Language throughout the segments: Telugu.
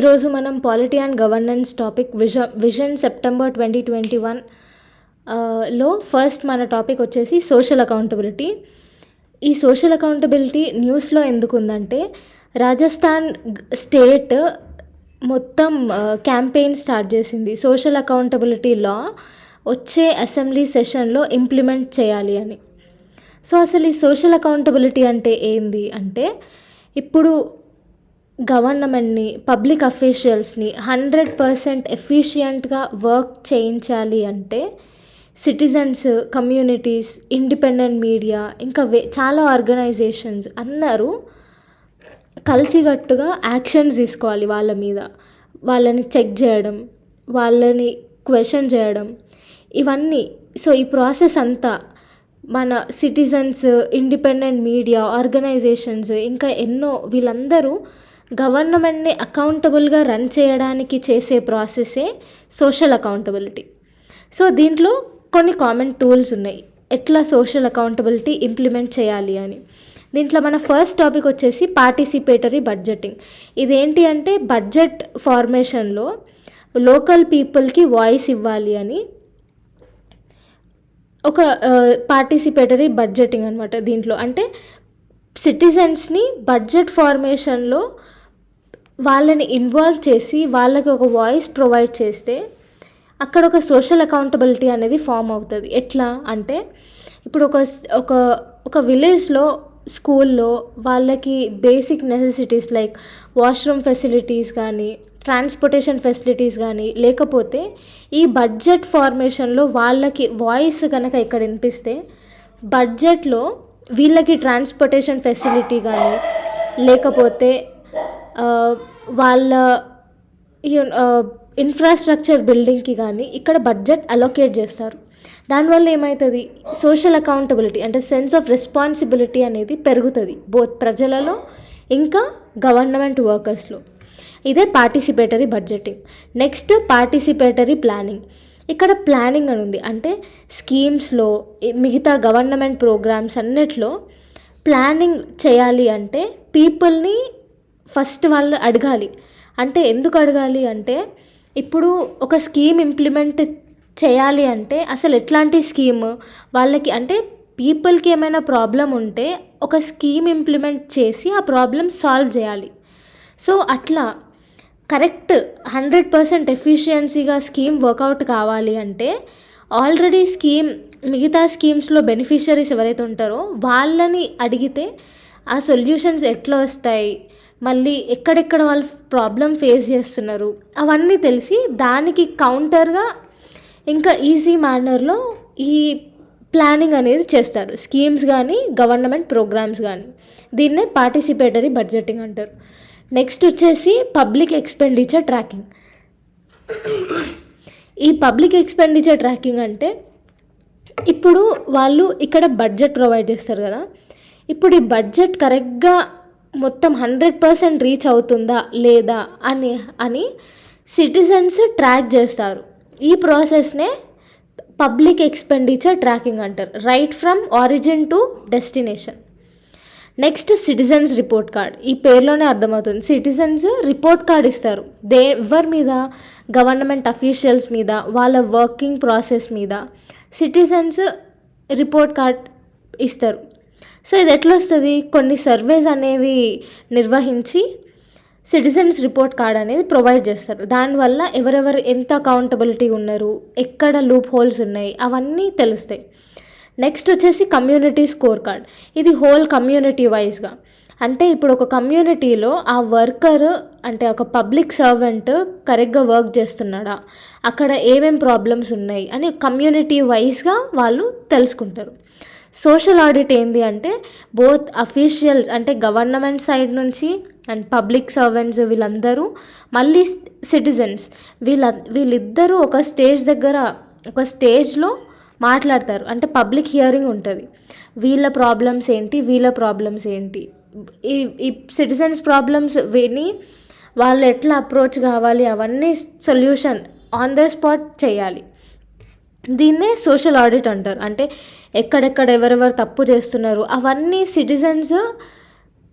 ఈరోజు మనం polity and governance topic vision September 2021 లో ఫస్ట్ మన టాపిక్ వచ్చేసి సోషల్ అకౌంటబిలిటీ. ఈ సోషల్ అకౌంటబిలిటీ న్యూస్లో ఎందుకు ఉందంటే, రాజస్థాన్ స్టేట్ మొత్తం క్యాంపెయిన్ స్టార్ట్ చేసింది సోషల్ అకౌంటబిలిటీ లా వచ్చే అసెంబ్లీ సెషన్లో ఇంప్లిమెంట్ చేయాలి అని. సో అసలు ఈ సోషల్ అకౌంటబిలిటీ అంటే ఏంది అంటే, ఇప్పుడు గవర్నమెంట్ని, పబ్లిక్ అఫీషియల్స్ని 100% ఎఫిషియెంట్గా వర్క్ చేయించాలి అంటే సిటిజన్స్, కమ్యూనిటీస్, ఇండిపెండెంట్ మీడియా, ఇంకా చాలా ఆర్గనైజేషన్స్ అందరూ కలిసికట్టుగా యాక్షన్స్ తీసుకోవాలి వాళ్ళ మీద. వాళ్ళని చెక్ చేయడం, వాళ్ళని క్వశ్చన్ చేయడం, ఇవన్నీ. సో ఈ ప్రాసెస్ అంతా మన సిటిజన్స్, ఇండిపెండెంట్ మీడియా, ఆర్గనైజేషన్స్, ఇంకా ఎన్నో, వీళ్ళందరూ గవర్నమెంట్ని అకౌంటబుల్గా రన్ చేయడానికి చేసే ప్రాసెసే సోషల్ అకౌంటబిలిటీ. సో దీంట్లో కొన్ని కామన్ టూల్స్ ఉన్నాయి ఎట్లా సోషల్ అకౌంటబిలిటీ ఇంప్లిమెంట్ చేయాలి అని. దీంట్లో మన ఫస్ట్ టాపిక్ వచ్చేసి పార్టిసిపేటరీ బడ్జెటింగ్. ఇదేంటి అంటే, బడ్జెట్ ఫార్మేషన్లో లోకల్ పీపుల్కి వాయిస్ ఇవ్వాలి అని ఒక పార్టిసిపేటరీ బడ్జెటింగ్ అనమాట. దీంట్లో అంటే సిటిజన్స్ని బడ్జెట్ ఫార్మేషన్లో వాళ్ళని ఇన్వాల్వ్ చేసి వాళ్ళకి ఒక వాయిస్ ప్రొవైడ్ చేస్తే అక్కడ ఒక సోషల్ అకౌంటబిలిటీ అనేది ఫామ్ అవుతుంది. ఎట్లా అంటే, ఇప్పుడు ఒక విలేజ్లో, స్కూల్లో వాళ్ళకి basic necessities like washroom facilities కానీ, ట్రాన్స్పోర్టేషన్ ఫెసిలిటీస్ కానీ లేకపోతే, ఈ బడ్జెట్ ఫార్మేషన్లో వాళ్ళకి వాయిస్ కనుక ఇక్కడ వినిపిస్తే బడ్జెట్లో వీళ్ళకి ట్రాన్స్పోర్టేషన్ ఫెసిలిటీ కానీ లేకపోతే వాళ్ళ ఇన్ఫ్రాస్ట్రక్చర్ బిల్డింగ్కి కానీ ఇక్కడ బడ్జెట్ అలొకేట్ చేస్తారు. దానివల్ల ఏమవుతుంది, సోషల్ అకౌంటబిలిటీ అంటే సెన్స్ ఆఫ్ రెస్పాన్సిబిలిటీ అనేది పెరుగుతుంది బోత్ ప్రజలలో ఇంకా గవర్నమెంట్ వర్కర్స్లో. ఇదే participatory budgeting. Next participatory planning. ఇక్కడ ప్లానింగ్ అని ఉంది అంటే స్కీమ్స్లో, మిగతా గవర్నమెంట్ ప్రోగ్రామ్స్ అన్నిట్లో ప్లానింగ్ చేయాలి అంటే పీపుల్ని ఫస్ట్ వాళ్ళు అడగాలి. అంటే ఎందుకు అడగాలి అంటే, ఇప్పుడు ఒక స్కీమ్ ఇంప్లిమెంట్ చేయాలి అంటే అసలు ఎట్లాంటి స్కీమ్ వాళ్ళకి, అంటే పీపుల్కి ఏమైనా ప్రాబ్లం ఉంటే ఒక స్కీమ్ ఇంప్లిమెంట్ చేసి ఆ ప్రాబ్లం సాల్వ్ చేయాలి. సో అట్లా కరెక్ట్ 100% ఎఫిషియన్సీగా స్కీమ్ వర్కౌట్ కావాలి అంటే ఆల్రెడీ మిగతా స్కీమ్స్లో బెనిఫిషరీస్ ఎవరైతే ఉంటారో వాళ్ళని అడిగితే ఆ సొల్యూషన్స్ ఎట్లా వస్తాయి, మళ్ళీ ఎక్కడెక్కడ వాళ్ళు ప్రాబ్లం ఫేస్ చేస్తున్నారు అవన్నీ తెలిసి దానికి కౌంటర్గా ఇంకా ఈజీ మేనర్లో ఈ ప్లానింగ్ అనేది చేస్తారు, స్కీమ్స్ కానీ గవర్నమెంట్ ప్రోగ్రామ్స్ కానీ. దీన్నే పార్టిసిపేటరీ బడ్జెటింగ్ అంటారు. నెక్స్ట్ వచ్చేసి పబ్లిక్ ఎక్స్పెండిచర్ ట్రాకింగ్. ఈ పబ్లిక్ ఎక్స్పెండిచర్ ట్రాకింగ్ అంటే, ఇప్పుడు వాళ్ళు ఇక్కడ బడ్జెట్ ప్రొవైడ్ చేస్తారు కదా, ఇప్పుడు ఈ బడ్జెట్ కరెక్ట్గా మొత్తం 100% రీచ్ అవుతుందా లేదా అని సిటిజన్స్ ట్రాక్ చేస్తారు. ఈ ప్రాసెస్నే పబ్లిక్ ఎక్స్పెండిచర్ ట్రాకింగ్ అంటారు, right from origin to destination. Next citizens report card. ఈ పేరులోనే అర్థమవుతుంది, సిటిజన్స్ రిపోర్ట్ కార్డ్ ఇస్తారు. ఎవరి మీద, గవర్నమెంట్ అఫీషియల్స్ మీద, వాళ్ళ వర్కింగ్ ప్రాసెస్ మీద సిటిజన్స్ రిపోర్ట్ కార్డ్ ఇస్తారు. సో ఇది ఎట్లా వస్తుంది, కొన్ని సర్వేస్ అనేవి నిర్వహించి సిటిజన్స్ రిపోర్ట్ కార్డ్ అనేది ప్రొవైడ్ చేస్తారు. దానివల్ల ఎవరెవరు ఎంత అకౌంటబిలిటీ ఉన్నారు, ఎక్కడ లూప్ హోల్స్ ఉన్నాయి అవన్నీ తెలుస్తాయి. నెక్స్ట్ వచ్చేసి కమ్యూనిటీ స్కోర్ కార్డ్. ఇది హోల్ కమ్యూనిటీ వైజ్గా, అంటే ఇప్పుడు ఒక కమ్యూనిటీలో ఆ వర్కర్ అంటే ఒక పబ్లిక్ సర్వెంట్ కరెక్ట్గా వర్క్ చేస్తున్నాడా, అక్కడ ఏమేం ప్రాబ్లమ్స్ ఉన్నాయి అని కమ్యూనిటీ వైజ్గా వాళ్ళు తెలుసుకుంటారు. సోషల్ ఆడిట్ ఏంది అంటే, బోత్ అఫీషియల్స్ అంటే గవర్నమెంట్ సైడ్ నుంచి అండ్ పబ్లిక్ సర్వెంట్స్ వీళ్ళందరూ, మళ్ళీ సిటిజన్స్, వీళ్ళిద్దరూ ఒక స్టేజ్లో మాట్లాడతారు. అంటే పబ్లిక్ హియరింగ్ ఉంటుంది, వీళ్ళ ప్రాబ్లమ్స్ ఏంటి, ఈ సిటిజన్స్ ప్రాబ్లమ్స్ విని వాళ్ళు ఎట్లా అప్రోచ్ కావాలి అవన్నీ సొల్యూషన్ ఆన్ ద స్పాట్ చేయాలి. దీన్నే సోషల్ ఆడిట్ అంటారు. అంటే ఎక్కడెక్కడ ఎవరెవరు తప్పు చేస్తున్నారు అవన్నీ సిటిజన్స్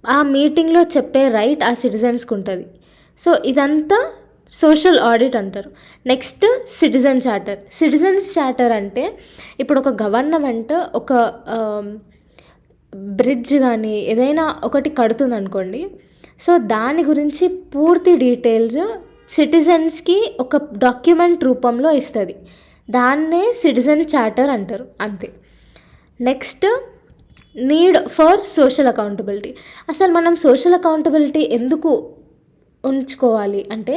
ఆ మీటింగ్లో చెప్పే రైట్ ఆ సిటిజన్స్కి ఉంటుంది. సో ఇదంతా సోషల్ ఆడిట్ అంటారు. Next citizen charter. Citizens charter అంటే ఇప్పుడు ఒక గవర్నమెంట్ ఒక బ్రిడ్జ్ కానీ ఏదైనా ఒకటి కడుతుంది అనుకోండి. సో దాని గురించి పూర్తి డీటెయిల్స్ సిటిజన్స్కి ఒక డాక్యుమెంట్ రూపంలో ఇస్తుంది. దాన్నే సిటిజన్ చార్టర్ అంటారు, అంతే. Next need for social accountability. అసలు మనం సోషల్ అకౌంటబిలిటీ ఎందుకు ఉంచుకోవాలి అంటే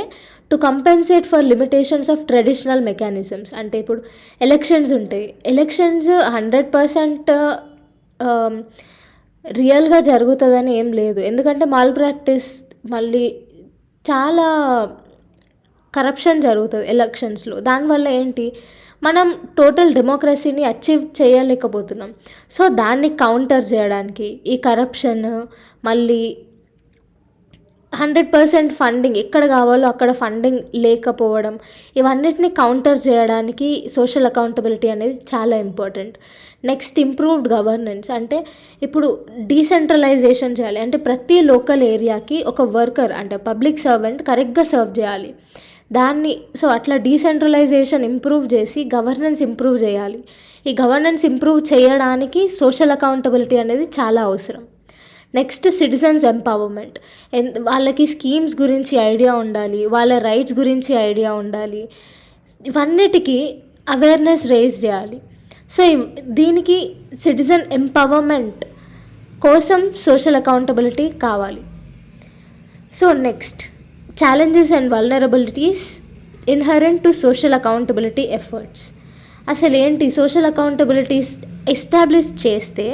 to compensate for limitations of traditional mechanisms. అంటే ఇప్పుడు ఎలక్షన్స్ ఉంటాయి, ఎలక్షన్స్ 100% రియల్గా జరుగుతుందని ఏం లేదు. ఎందుకంటే మాల్ ప్రాక్టీస్, మళ్ళీ చాలా కరప్షన్ జరుగుతుంది ఎలక్షన్స్లో. దానివల్ల ఏంటి, మనం టోటల్ డెమోక్రసీని అచీవ్ చేయలేకపోతున్నాం. సో దాన్ని కౌంటర్ చేయడానికి ఈ కరప్షన్, మళ్ళీ 100% ఫండింగ్ ఎక్కడ కావాలో అక్కడ ఫండింగ్ లేకపోవడం, ఇవన్నిటిని కౌంటర్ చేయడానికి సోషల్ అకౌంటబిలిటీ అనేది చాలా ఇంపార్టెంట్. Next improved governance. అంటే ఇప్పుడు డీసెంట్రలైజేషన్ చేయాలి. అంటే ప్రతి లోకల్ ఏరియాకి ఒక వర్కర్ అంటే పబ్లిక్ సర్వెంట్ కరెక్ట్గా సర్వ్ చేయాలి దాన్ని. సో అట్లా డీసెంట్రలైజేషన్ ఇంప్రూవ్ చేసి గవర్నెన్స్ ఇంప్రూవ్ చేయాలి. ఈ గవర్నెన్స్ ఇంప్రూవ్ చేయడానికి సోషల్ అకౌంటబిలిటీ అనేది చాలా అవసరం. Next citizens empowerment. వాళ్ళకి స్కీమ్స్ గురించి ఐడియా ఉండాలి, వాళ్ళ రైట్స్ గురించి ఐడియా ఉండాలి, ఇవన్నిటికీ అవేర్నెస్ రేజ్ చేయాలి. సో దీనికి సిటిజన్ ఎంపవర్మెంట్ కోసం సోషల్ అకౌంటబిలిటీ కావాలి. So next challenges and vulnerabilities inherent to social accountability efforts. అసలు ఏంటి, సోషల్ అకౌంటబిలిటీస్ ఎస్టాబ్లిష్ చేస్తే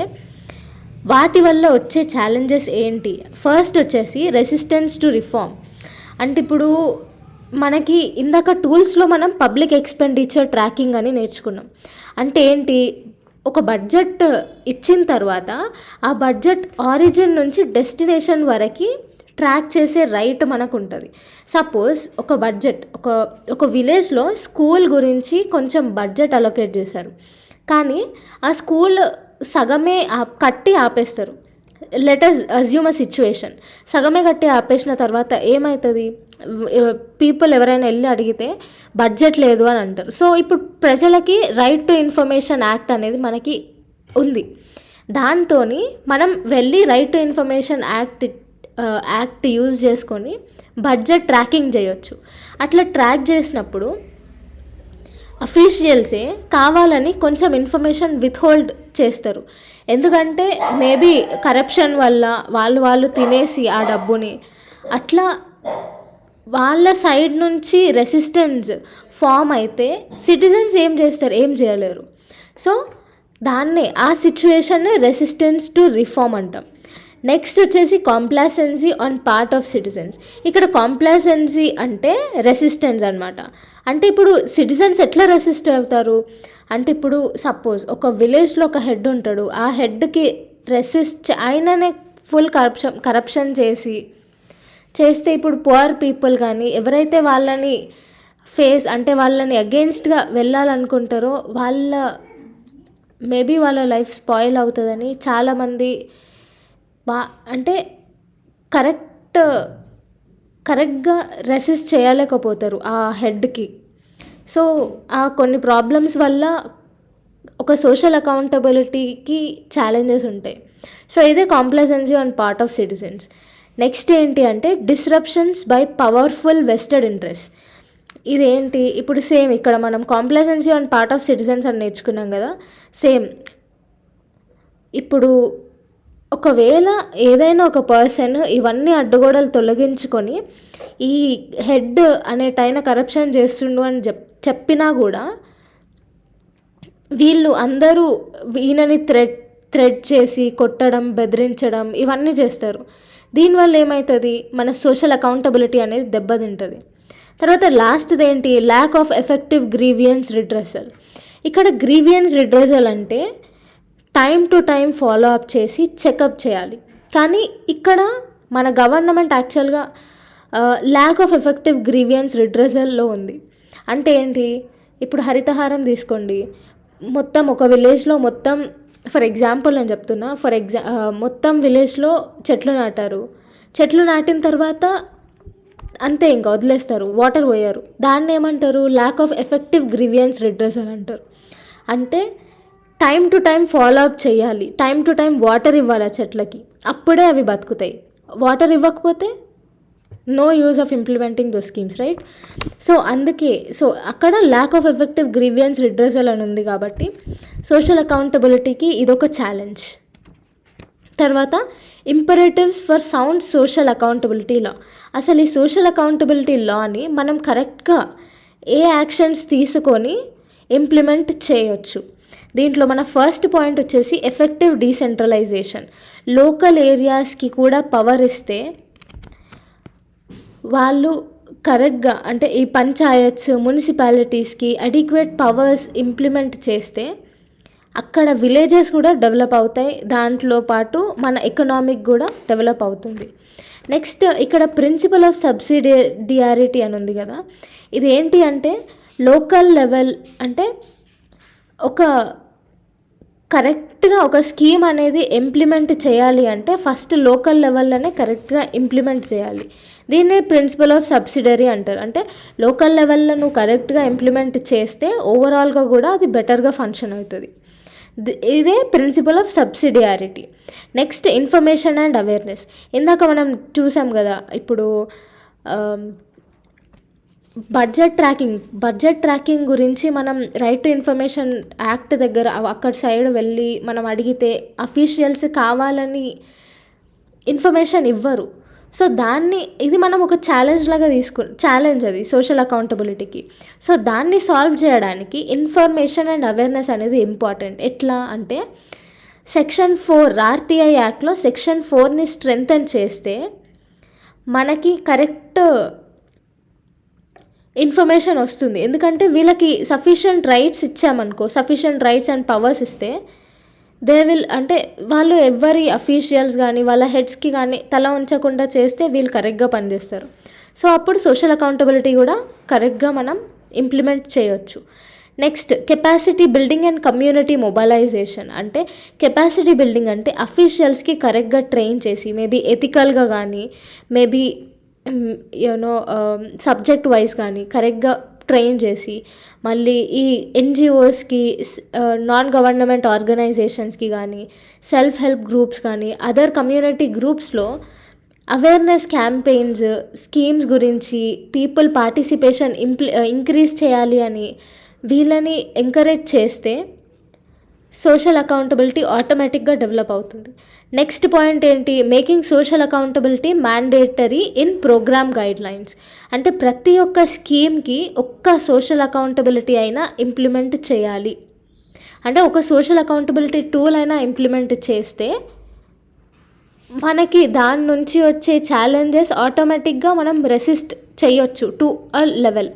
వాటి వల్ల వచ్చే ఛాలెంజెస్ ఏంటి? ఫస్ట్ వచ్చేసి రెసిస్టెన్స్ టు రిఫార్మ్. అంటే ఇప్పుడు మనకి ఇందాక టూల్స్లో మనం పబ్లిక్ ఎక్స్పెండిచర్ ట్రాకింగ్ అని నేర్చుకున్నాం. అంటే ఏంటి, ఒక బడ్జెట్ ఇచ్చిన తర్వాత ఆ బడ్జెట్ ఆరిజిన్ నుంచి డెస్టినేషన్ వరకు ట్రాక్ చేసే రైట్ మనకు ఉంటుంది. సపోజ్ ఒక బడ్జెట్ ఒక విలేజ్లో స్కూల్ గురించి కొంచెం బడ్జెట్ అలొకేట్ చేశారు, కానీ ఆ స్కూల్ సగమే కట్టి ఆపేస్తారు. లెటస్ అజ్యూమ్ అ సిచ్యువేషన్, సగమే కట్టి ఆపేసిన తర్వాత ఏమవుతుంది, పీపుల్ ఎవరైనా వెళ్ళి అడిగితే బడ్జెట్ లేదు అని అంటారు. సో ఇప్పుడు ప్రజలకి రైట్ టు ఇన్ఫర్మేషన్ యాక్ట్ అనేది మనకి ఉంది. దాంతో మనం వెళ్ళి right to information act use చేసుకొని బడ్జెట్ ట్రాకింగ్ చేయొచ్చు. అట్లా ట్రాక్ చేసినప్పుడు అఫీషియల్సే కావాలని కొంచెం ఇన్ఫర్మేషన్ విత్హోల్డ్ చేస్తారు. ఎందుకంటే మేబీ కరప్షన్ వల్ల వాళ్ళు తినేసి ఆ డబ్బుని, అట్లా వాళ్ళ సైడ్ నుంచి రెసిస్టెన్స్ ఫామ్ అయితే సిటిజన్స్ ఏం చేస్తారు, ఏం చేయలేరు. సో దాన్నే ఆ సిచ్యువేషన్నే రెసిస్టెన్స్ టు రిఫార్మ్ అంటాం. నెక్స్ట్ వచ్చేసి కాంప్లాసెన్సీ ఆన్ పార్ట్ ఆఫ్ సిటిజన్స్. ఇక్కడ కాంప్లాసెన్సీ అంటే రెసిస్టెన్స్ అనమాట. అంటే ఇప్పుడు సిటిజన్స్ ఎట్లా రెసిస్ట్ అవుతారు అంటే, ఇప్పుడు సపోజ్ ఒక విలేజ్లో ఒక హెడ్ ఉంటాడు, ఆ హెడ్కి ఆయననే ఫుల్ కరప్షన్ చేస్తే ఇప్పుడు పువర్ పీపుల్ కానీ ఎవరైతే వాళ్ళని వాళ్ళని అగెయిన్స్ట్గా వెళ్ళాలనుకుంటారో మేబీ వాళ్ళ లైఫ్ స్పాయిల్ అవుతుందని చాలామంది అంటే కరెక్ట్గా రెసిస్ట్ చేయలేకపోతారు ఆ హెడ్కి. సో ఆ కొన్ని ప్రాబ్లమ్స్ వల్ల ఒక సోషల్ అకౌంటబిలిటీకి ఛాలెంజెస్ ఉంటాయి. సో ఇదే complacency on part of citizens. Next ఏంటి అంటే disruptions by powerful vested interest. ఇదేంటి, ఇప్పుడు సేమ్ ఇక్కడ మనం complacency on part of citizens అని నేర్చుకున్నాం కదా, సేమ్ ఇప్పుడు ఒకవేళ ఏదైనా ఒక పర్సన్ ఇవన్నీ అడ్డుగోడలు తొలగించుకొని ఈ హెడ్ అనేటైన కరప్షన్ చేస్తుండు అని చెప్పినా కూడా వీళ్ళు అందరూ ఈయనని థ్రెట్ చేసి కొట్టడం, బెదిరించడం ఇవన్నీ చేస్తారు. దీనివల్ల ఏమవుతుంది, మన సోషల్ అకౌంటబిలిటీ అనేది దెబ్బతింటుంది. తర్వాత లాస్ట్ది ఏంటి, lakh of effective grievance redressal. ఇక్కడ గ్రీవియన్స్ రిడ్రెసల్ అంటే time to time follow up చేసి చెకప్ చేయాలి. కానీ ఇక్కడ మన గవర్నమెంట్ యాక్చువల్గా ల్యాక్ ఆఫ్ ఎఫెక్టివ్ గ్రీవియన్స్ రిడ్రెసల్లో ఉంది. అంటే ఏంటి, ఇప్పుడు హరితహారం తీసుకోండి, మొత్తం ఒక విలేజ్లో మొత్తం ఫర్ ఎగ్జాంపుల్ నేను చెప్తున్నా, మొత్తం విలేజ్లో చెట్లు నాటారు. చెట్లు నాటిన తర్వాత అంతే ఇంకా వదిలేస్తారు, వాటర్ పోయారు. దాన్ని ఏమంటారు? Lack of effective grievance redressal అంటారు. అంటే time to time follow up చేయాలి, టైం టు టైం వాటర్ ఇవ్వాలి ఆ చెట్లకి, అప్పుడే అవి బతుకుతాయి. వాటర్ ఇవ్వకపోతే no use of implementing those schemes, right? So అందుకే అక్కడ lack of effective grievance redressal అని ఉంది కాబట్టి సోషల్ అకౌంటబిలిటీకి ఇదొక ఛాలెంజ్. తర్వాత imperatives for sound social accountability law. అసలు ఈ సోషల్ అకౌంటబిలిటీ లాని మనం కరెక్ట్గా ఏ యాక్షన్స్ తీసుకొని ఇంప్లిమెంట్ చేయొచ్చు? దీంట్లో మన ఫస్ట్ పాయింట్ వచ్చేసి ఎఫెక్టివ్ డీసెంట్రలైజేషన్. లోకల్ ఏరియాస్కి కూడా పవర్ ఇస్తే వాళ్ళు కరెక్ట్గా, అంటే ఈ పంచాయత్స్, మున్సిపాలిటీస్కి అడిక్వేట్ పవర్స్ ఇంప్లిమెంట్ చేస్తే అక్కడ విలేజెస్ కూడా డెవలప్ అవుతాయి, దాంట్లో పాటు మన ఎకనామిక్ కూడా డెవలప్ అవుతుంది. నెక్స్ట్ ఇక్కడ ప్రిన్సిపల్ ఆఫ్ సబ్సిడియారిటీ అని ఉంది కదా, ఇది ఏంటి అంటే లోకల్ లెవెల్, అంటే ఒక కరెక్ట్గా ఒక స్కీమ్ అనేది ఇంప్లిమెంట్ చేయాలి అంటే ఫస్ట్ లోకల్ లెవెల్లోనే కరెక్ట్గా ఇంప్లిమెంట్ చేయాలి. దీన్నే ప్రిన్సిపల్ ఆఫ్ సబ్సిడరీ అంటారు. అంటే లోకల్ లెవెల్లో నువ్వు కరెక్ట్గా ఇంప్లిమెంట్ చేస్తే ఓవరాల్గా కూడా అది బెటర్గా ఫంక్షన్ అవుతుంది. ఇదే principle of subsidiarity. Next information and awareness. ఇందాక మనం చూసాం కదా, ఇప్పుడు బడ్జెట్ ట్రాకింగ్ గురించి మనం రైట్ టు ఇన్ఫర్మేషన్ యాక్ట్ దగ్గర అక్కడ సైడ్ వెళ్ళి మనం అడిగితే అఫీషియల్స్ కావాలని ఇన్ఫర్మేషన్ ఇవ్వరు. సో ఇది మనం ఒక ఛాలెంజ్ లాగా ఛాలెంజ్ అది సోషల్ అకౌంటబిలిటీకి. సో దాన్ని సాల్వ్ చేయడానికి ఇన్ఫర్మేషన్ అండ్ అవేర్నెస్ అనేది ఇంపార్టెంట్. ఎట్లా అంటే సెక్షన్ 4 ఆర్టీఐ యాక్ట్లో సెక్షన్ 4ని స్ట్రెంగ్తన్ చేస్తే మనకి కరెక్ట్ ఇన్ఫర్మేషన్ వస్తుంది. ఎందుకంటే వీళ్ళకి సఫిషియంట్ రైట్స్ ఇచ్చామనుకో, సఫిషియంట్ రైట్స్ అండ్ పవర్స్ ఇస్తే అంటే వాళ్ళు ఎవరి అఫీషియల్స్ కానీ వాళ్ళ హెడ్స్కి కానీ తల ఉంచకుండా చేస్తే వీళ్ళు కరెక్ట్గా పనిచేస్తారు. సో అప్పుడు సోషల్ అకౌంటబిలిటీ కూడా కరెక్ట్గా మనం ఇంప్లిమెంట్ చేయొచ్చు. Next capacity building and community mobilisation. అంటే కెపాసిటీ బిల్డింగ్ అంటే అఫీషియల్స్కి కరెక్ట్గా ట్రైన్ చేసి, మేబీ ఎథికల్గా కానీ, మేబీ సబ్జెక్ట్ వైజ్ కానీ కరెక్ట్గా ట్రైన్ చేసి, మళ్ళీ ఈ ఎన్జిఓస్కి, నాన్ గవర్నమెంట్ ఆర్గనైజేషన్స్కి కానీ, సెల్ఫ్ హెల్ప్ గ్రూప్స్ కానీ, అదర్ కమ్యూనిటీ గ్రూప్స్లో అవేర్నెస్ క్యాంపెయిన్స్, స్కీమ్స్ గురించి పీపుల్ పార్టిసిపేషన్ ఇంక్రీజ్ చేయాలి అని వీళ్ళని ఎంకరేజ్ చేస్తే సోషల్ అకౌంటబిలిటీ ఆటోమేటిక్గా డెవలప్ అవుతుంది. నెక్స్ట్ పాయింట్ ఏంటి? Making social accountability mandatory in programme guidelines. అంటే ప్రతి ఒక్క స్కీమ్కి ఒక్క సోషల్ అకౌంటబిలిటీ అయినా ఇంప్లిమెంట్ చేయాలి. అంటే ఒక సోషల్ అకౌంటబిలిటీ టూల్ అయినా ఇంప్లిమెంట్ చేస్తే మనకి దాని నుంచి వచ్చే ఛాలెంజెస్ ఆటోమేటిక్గా మనం రెసిస్ట్ చేయొచ్చు to a level.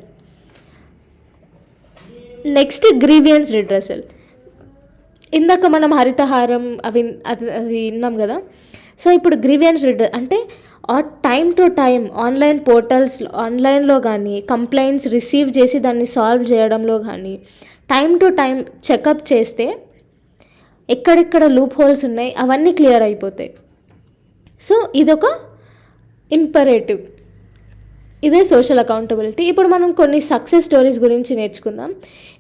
Next grievance redressal. ఇందాక మనం హరితహారం అది విన్నాం కదా. సో ఇప్పుడు గ్రీవియన్స్ అంటే time to time online portals, ఆన్లైన్లో కానీ కంప్లైంట్స్ రిసీవ్ చేసి దాన్ని సాల్వ్ చేయడంలో కానీ టైం టు టైం చెకప్ చేస్తే ఎక్కడెక్కడ లూప్ హోల్స్ ఉన్నాయి అవన్నీ క్లియర్ అయిపోతాయి. సో ఇదొక ఇంపరేటివ్, ఇదే సోషల్ అకౌంటబిలిటీ. ఇప్పుడు మనం కొన్ని సక్సెస్ స్టోరీస్ గురించి నేర్చుకుందాం.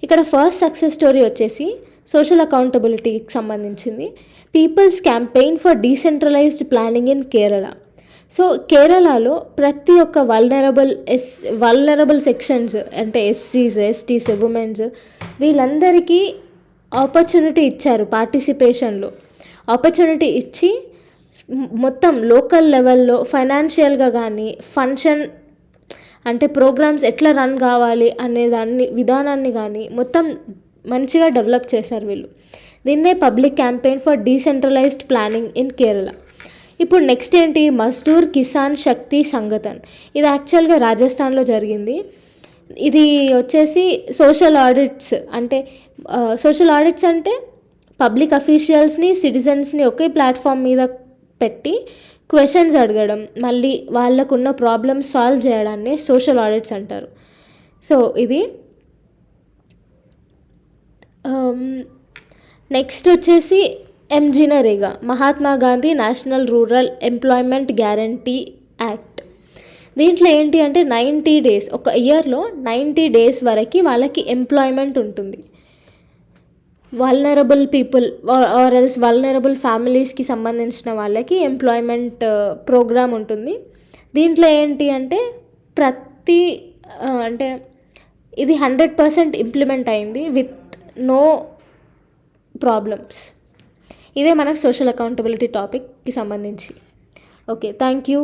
ఇక్కడ ఫస్ట్ సక్సెస్ స్టోరీ వచ్చేసి సోషల్ అకౌంటబిలిటీకి సంబంధించింది. People's campaign for decentralised planning in Kerala. So కేరళలో ప్రతి ఒక్క వల్నరబుల్ సెక్షన్స్, అంటే ఎస్సీస్, ఎస్టీస్, ఉమెన్స్, వీళ్ళందరికీ ఆపర్చునిటీ ఇచ్చారు. పార్టిసిపేషన్లో ఆపర్చునిటీ ఇచ్చి మొత్తం లోకల్ లెవెల్లో ఫైనాన్షియల్గా కానీ ఫంక్షన్, అంటే ప్రోగ్రామ్స్ ఎట్లా రన్ కావాలి అనే విధానాన్ని కానీ మొత్తం మంచిగా డెవలప్ చేశారు వీళ్ళు. దీన్నే public campaign for decentralised planning in Kerala. ఇప్పుడు నెక్స్ట్ ఏంటి? మజ్దూర్ కిసాన్ శక్తి సంగఠన్. ఇది యాక్చువల్గా రాజస్థాన్లో జరిగింది. ఇది వచ్చేసి సోషల్ ఆడిట్స్. సోషల్ ఆడిట్స్ అంటే పబ్లిక్ అఫీషియల్స్ని, సిటిజన్స్ని ఒకే ప్లాట్ఫామ్ మీద పెట్టి క్వశ్చన్స్ అడగడం, మళ్ళీ వాళ్ళకున్న ప్రాబ్లమ్స్ సాల్వ్ చేయడాన్ని సోషల్ ఆడిట్స్ అంటారు. సో ఇది. నెక్స్ట్ వచ్చేసి MGNREGA, Mahatma Gandhi national rural employment guarantee act. దీంట్లో ఏంటి అంటే 90 డేస్, ఒక ఇయర్లో 90 డేస్ వరకు వాళ్ళకి ఎంప్లాయ్మెంట్ ఉంటుంది. Vulnerable people or else vulnerable ఫ్యామిలీస్కి సంబంధించిన వాళ్ళకి ఎంప్లాయ్మెంట్ ప్రోగ్రామ్ ఉంటుంది. దీంట్లో ఏంటి అంటే అంటే ఇది 100% ఇంప్లిమెంట్ అయింది విత్ నో ప్రాబ్లమ్స్. ఇదే మనకు సోషల్ అకౌంటబిలిటీ టాపిక్కి సంబంధించి. Okay, thank you.